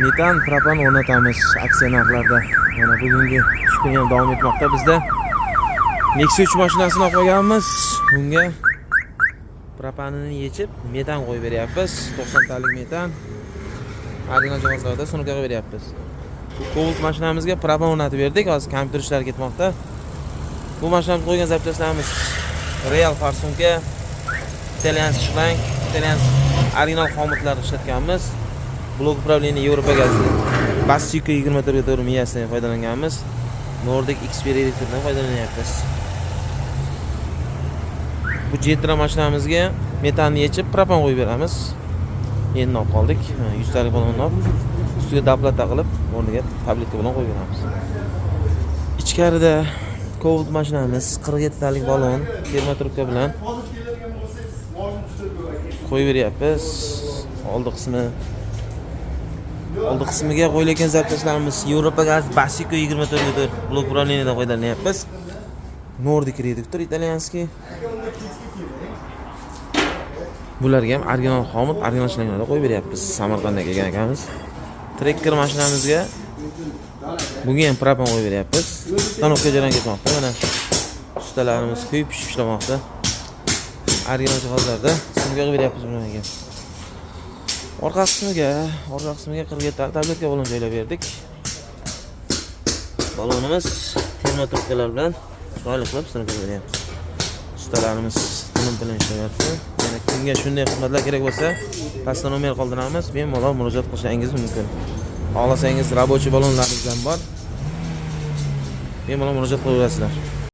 metan, propan o'rnatamiz aksiya narxlarda. Mana bugungi ish kuni ham davom etmoqda bizda. Nexia 3 mashinasini olib qo'yganmiz. Bunga propanini yechib, metan qo'yib beryapmiz. 90 talik metan. Original jihozlarda sunuka qo'yib beryapmiz. Cobalt mashinamizga propan o'rnatib berdik. Hozir kompyuter ishlari ketmoqda. Bu mashinamiz qo'ygan zapchastlarimiz Real farsunka, Italian shlang, Italian original xomutlar ishlatganmiz. Blok upravleniya Yevropa gazi. Basiko 24 miyasidan foydalanganmiz. Nordic Xperia elektridan foydalanyapmiz. Bu Jetra mashinamizga metanni yechib, propan qo'yib beramiz. Endi olib qoldik. 100 talik balonni olib, ustiga dablat taqilib, o'rniga tabletka bilan qo'yib beramiz. Ichkarida Cobalt mashinamiz 47 talik balon termotrubka bilan qo'yib beryapmiz. Oldi qismiga qo'yilgan zapchastlarimiz Yevropa gaz Basiko 24 blok upravleniyadan foydalanyapmiz. Nordic reduktor italyanskiy. Bularga ham original xomut, original shlanglarni qo'yib beryapmiz. Samarqanddan kelgan ekamiz. Trekker mashinamizga bunga ham propan qo'yib beryapmiz. Stanovka jarayon ketmoqda. Mana ustalarimiz kuyib pishib ishlamoqda. Original jihozlarda sunuka qilib beryapmiz bularga. Orqa qismiga 47 ta tabletka balon joylab berdik. Balonimiz termotrubkalar bilan chiroyli qilib sunuka qilib beryapmiz. Ustalarimiz buni bilan ishlayapti. Yana kimga shunday xizmatlar kerak bo'lsa, pastda nomer qoldiramiz, bemalol murojaat qilishingiz mumkin. Xohlasangiz rabochiy balonlarimizdan bor. Bemalol murojaat qilaverasizlar.